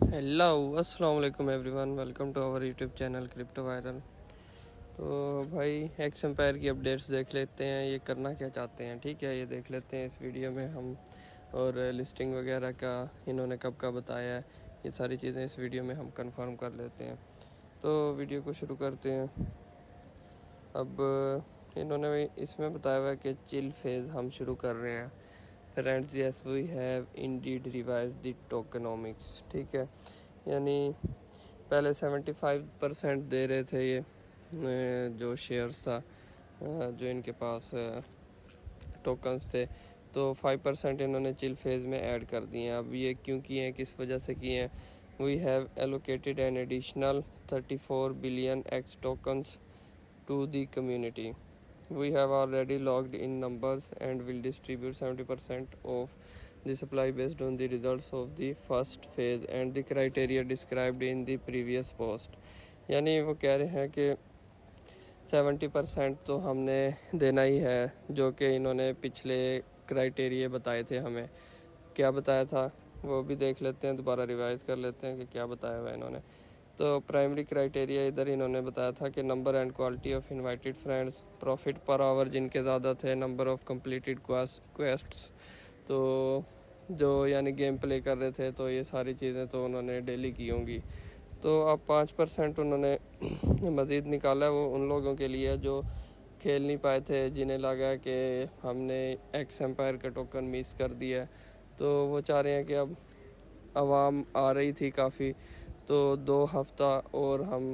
Hello अस्सलाम वालेकुम everyone, welcome to our YouTube channel crypto viral. तो भाई एक्स एम्पायर की अपडेट्स देख लेते हैं, ये करना क्या चाहते हैं। ठीक है, ये देख लेते हैं इस वीडियो में हम। और लिस्टिंग वगैरह का इन्होंने कब का बताया है, ये सारी चीज़ें इस वीडियो में हम कंफर्म कर लेते हैं। तो वीडियो को शुरू करते हैं। अब इन्होंने इसमें बताया हुआ है कि चिल फेज़ हम शुरू कर रहे हैं। Friends, yes we have indeed revive the tokenomics. ठीक है, यानी पहले 75% दे रहे थे ये जो शेयर्स था, जो इनके पास टोकन्स थे, तो 5% इन्होंने चिल फेज़ में ऐड कर दिए हैं। अब ये क्यों किए हैं, किस वजह से किए हैं? We have allocated an additional 34 billion X tokens to the community. We have already logged in numbers and will distribute 70% of the supply based on the results of the first phase and the criteria described in the previous post। यानी वो कह रहे हैं कि 70% तो हमने देना ही है, जो कि इन्होंने पिछले क्राइटेरिया बताए थे हमें। क्या बताया था वो भी देख लेते हैं, दोबारा रिवाइज कर लेते हैं कि क्या बताया हुआ है इन्होंने। तो प्राइमरी क्राइटेरिया इधर इन्होंने बताया था कि number and quality of invited friends, profit per hour जिनके ज़्यादा थे, नंबर ऑफ कंप्लीटेड क्वेस्ट्स, तो जो यानी गेम प्ले कर रहे थे, तो ये सारी चीज़ें तो उन्होंने डेली की होंगी। तो अब 5% उन्होंने मज़ीद निकाला है, वो उन लोगों के लिए जो खेल नहीं पाए थे, जिन्हें लगा कि हमने एक्स एम्पायर का टोकन मिस कर दिया है। तो वो चाह रहे हैं कि अब आवाम आ रही थी काफ़ी, तो 2 हफ्ता और हम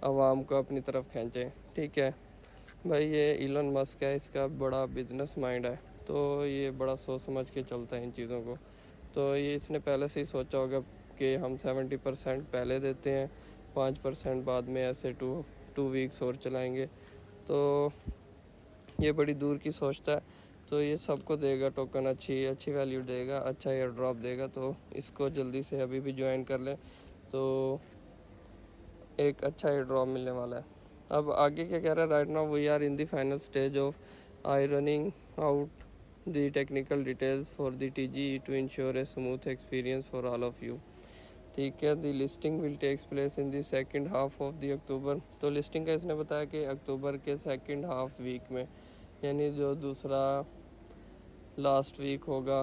आवाम को अपनी तरफ खींचें। ठीक है भाई, ये इलन मस्क है, इसका बड़ा बिजनेस माइंड है, तो ये बड़ा सोच समझ के चलता है इन चीज़ों को। तो ये इसने पहले से ही सोचा होगा कि हम 70% पहले देते हैं, 5% बाद में, ऐसे टू वीक्स और चलाएंगे। तो ये बड़ी दूर की सोचता है। तो ये सबको देगा टोकन, अच्छी अच्छी वैल्यू देगा, अच्छा एयर ड्रॉप देगा। तो इसको जल्दी से अभी भी ज्वाइन कर लें, तो एक अच्छा एयर ड्रॉप मिलने वाला है। अब आगे क्या कह रहा है? Right now we are in the final stage of ironing out the technical details for the TG to ensure a smooth experience for all of you. ठीक है, the listing will takes place in the second half of the October. तो listing का इसने बताया कि अक्टूबर के second half week में, यानी जो दूसरा लास्ट वीक होगा,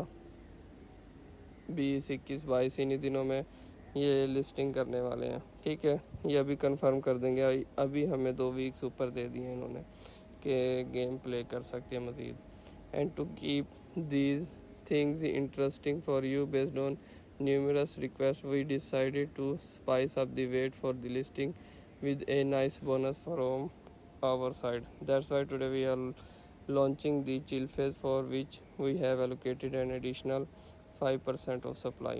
20, 21, 22, इन्हीं दिनों में ये लिस्टिंग करने वाले हैं। ठीक है, ये अभी कंफर्म कर देंगे। अभी हमें 2 वीक्स ऊपर दे दिए इन्होंने कि गेम प्ले कर सकते हैं मज़ीद। And to keep these things interesting for you based on numerous request, we decided to spice up the wait for the listing with a nice bonus from our side. That's why today we are launching the chill phase, for which we have allocated an additional 5% of supply।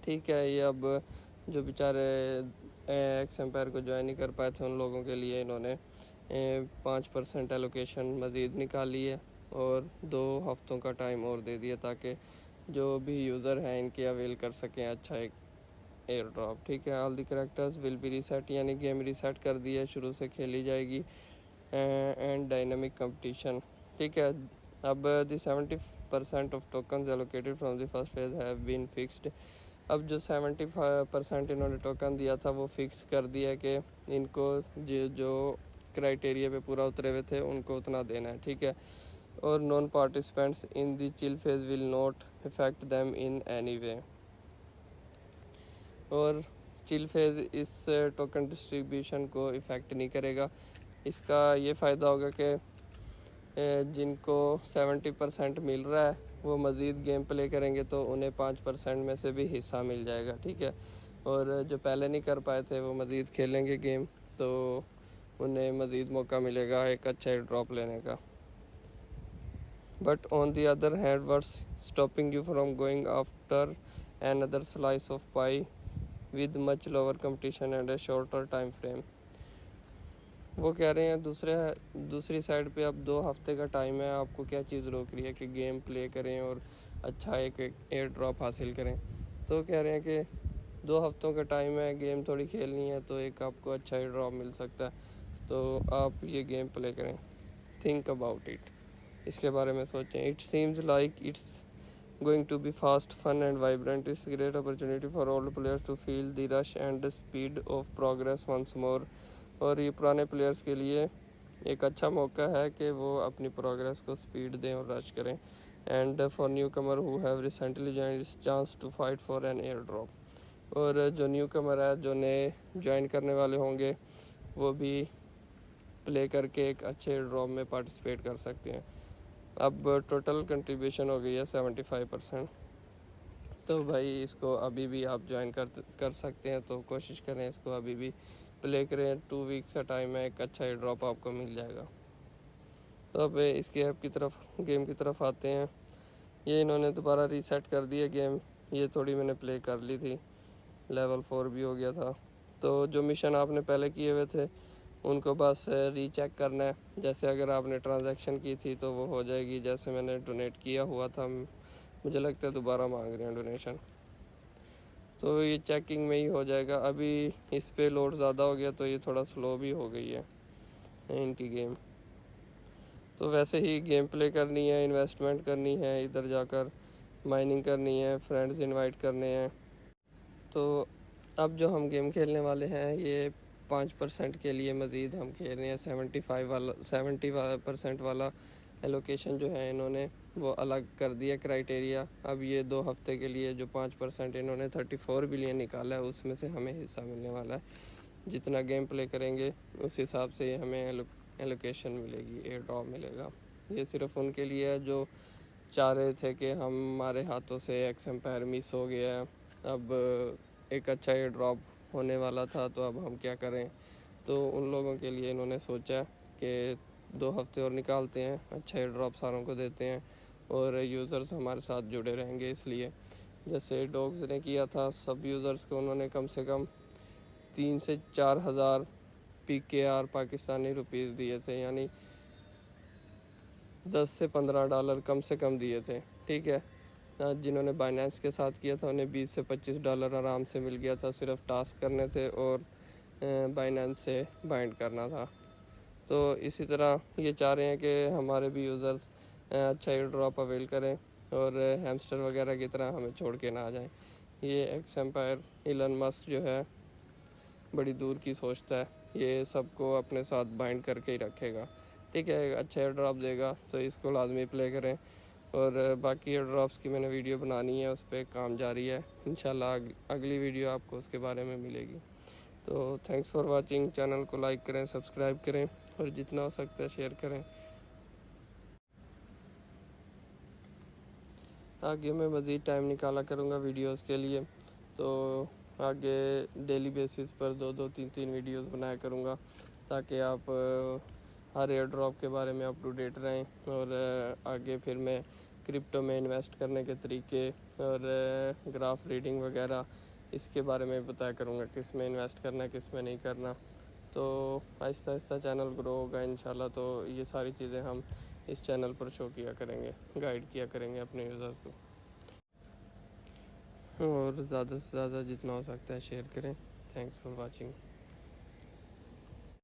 ठीक है, ये अब जो बेचारे x empire को join नहीं कर पाए थे, उन लोगों के लिए इन्होंने 5% एलोकेशन मज़ीद निकाली है और 2 हफ्तों का टाइम और दे दिया, ताकि जो भी यूज़र हैं इनके अवेल कर सकें अच्छा एक एयर ड्रॉप। ठीक है, all the characters will be reset, यानी गेम रीसेट कर दी है, शुरू से खेली जाएगी। And dynamic competition. ठीक है, अब the 70% of tokens allocated from the first phase have been fixed. अब जो 75% इन्होंने टोकन दिया था वो फिक्स कर दिया है कि इनको जो क्राइटेरिया पे पूरा उतरे हुए थे उनको उतना देना है। ठीक है, और non participants in the chill phase will not effect them in any way. और चिल फेज इस टोकन डिस्ट्रीब्यूशन को इफ़ेक्ट नहीं करेगा। इसका ये फ़ायदा होगा कि जिनको 70% मिल रहा है वो मज़ीद गेम प्ले करेंगे, तो उन्हें 5% में से भी हिस्सा मिल जाएगा। ठीक है, और जो पहले नहीं कर पाए थे वो मज़ीद खेलेंगे गेम, तो उन्हें मज़ीद मौका मिलेगा एक अच्छा ड्रॉप लेने का। But on the other hand, what's stopping you from going after another slice of pie with much lower competition and a shorter time frame. वो कह रहे हैं दूसरी साइड पे अब 2 हफ्ते का टाइम है, आपको क्या चीज़ रोक रही है कि गेम प्ले करें और अच्छा एक एयर ड्रॉप हासिल करें। तो कह रहे हैं कि 2 हफ्तों का टाइम है, गेम थोड़ी खेलनी है, तो एक आपको अच्छा एयर ड्रॉप मिल सकता है, तो आप ये गेम प्ले करें। थिंक अबाउट इट, इसके बारे में सोचें। It seems like it's going to be fast, fun and vibrant. It's a great opportunity for all players to feel the rush and the speed of progress once more. और ये पुराने players के लिए एक अच्छा मौका है कि वो अपनी प्रोग्रेस को स्पीड दें और रश करें. And for newcomer who have recently joined it's chance to fight for an airdrop. और जो न्यू कमर है, जो नए ज्वाइन करने वाले होंगे, वो भी प्ले करके एक अच्छे ड्रॉप में पार्टिसिपेट कर सकते हैं. अब टोटल कंट्रीब्यूशन हो गई है 75%. तो भाई इसको अभी भी आप ज्वाइन कर सकते हैं, तो कोशिश करें इसको अभी भी प्ले करें. 2 वीक्स का टाइम है, एक अच्छा ड्रॉप आपको मिल जाएगा. तो अब इसके ऐप की तरफ, गेम की तरफ आते हैं. ये इन्होंने दोबारा रीसेट कर दिया गेम. ये थोड़ी मैंने प्ले कर ली थी, लेवल 4 भी हो गया था. तो जो मिशन आपने पहले किए हुए थे उनको बस रीचेक करना है. जैसे अगर आपने ट्रांजैक्शन की थी तो वो हो जाएगी. जैसे मैंने डोनेट किया हुआ था, मुझे लगता है दोबारा मांग रहे हैं डोनेशन, तो ये चेकिंग में ही हो जाएगा. अभी इस पे लोड ज़्यादा हो गया तो ये थोड़ा स्लो भी हो गई है इनकी गेम. तो वैसे ही गेम प्ले करनी है, इन्वेस्टमेंट करनी है, इधर जाकर माइनिंग करनी है, फ्रेंड्स इनवाइट करने हैं. तो अब जो हम गेम खेलने वाले हैं ये 5% के लिए मज़ीद हम खेल रहे हैं. 70% वाला एलोकेशन जो है इन्होंने वो अलग कर दिया क्राइटेरिया. अब ये 2 हफ्ते के लिए जो 5% इन्होंने 34 बिलियन निकाला है उसमें से हमें हिस्सा मिलने वाला है. जितना गेम प्ले करेंगे उस हिसाब से हमें एलोकेशन मिलेगी, एयर ड्रॉप मिलेगा. ये सिर्फ उनके लिए है जो चाह रहे थे कि हमारे हाथों से एक्स एम्पायर मिस हो गया. अब एक अच्छा एयर ड्रॉप होने वाला था, तो अब हम क्या करें. तो उन लोगों के लिए इन्होंने सोचा कि 2 हफ्ते और निकालते हैं, अच्छा एयर ड्रॉप सारों को देते हैं और यूज़र्स हमारे साथ जुड़े रहेंगे. इसलिए जैसे डॉग्स ने किया था, सब यूज़र्स को उन्होंने कम से कम 3 से 4 हज़ार PKR पाकिस्तानी रुपीज़ दिए थे, यानी 10 से $15 कम से कम दिए थे. ठीक है. जिन्होंने बाइनेंस के साथ किया था उन्हें $20 से $25 आराम से मिल गया था. सिर्फ टास्क करने थे और बाइनेंस से बाइंड करना था. तो इसी तरह ये चाह रहे हैं कि हमारे भी यूज़र्स अच्छा एयर ड्रॉप अवेल करें और हैमस्टर वगैरह की तरह हमें छोड़ के ना आ जाएं. ये एक्स एम्पायर इलन मस्क जो है बड़ी दूर की सोचता है. ये सबको अपने साथ बाइंड करके ही रखेगा. ठीक है, अच्छा एयर ड्रॉप देगा तो इसको लाजमी प्ले करें. और बाकी एयर ड्रॉप्स की मैंने वीडियो बनानी है, उस पर काम जारी है. इंशाल्लाह अगली वीडियो आपको उसके बारे में मिलेगी. तो थैंक्स फॉर वाचिंग. चैनल को लाइक करें, सब्सक्राइब करें और जितना हो सकता है शेयर करें. आगे मैं मज़ीद टाइम निकाला करूँगा वीडियोस के लिए. तो आगे डेली बेसिस पर 2-2, 3-3 वीडियोस बनाया करूँगा ताकि आप हर एयर ड्रॉप के बारे में अप टू डेट रहें. और आगे फिर मैं क्रिप्टो में इन्वेस्ट करने के तरीके और ग्राफ रीडिंग वगैरह इसके बारे में बताया करूँगा, किस में इन्वेस्ट करना है, किस में नहीं करना. तो आहिस्ता आहिस्ता चैनल ग्रो होगा इंशाल्लाह. तो ये सारी चीज़ें हम इस चैनल पर शो किया करेंगे, गाइड किया करेंगे अपने यूज़र्स को. और ज़्यादा से ज़्यादा जितना हो सकता है शेयर करें. Thanks for watching.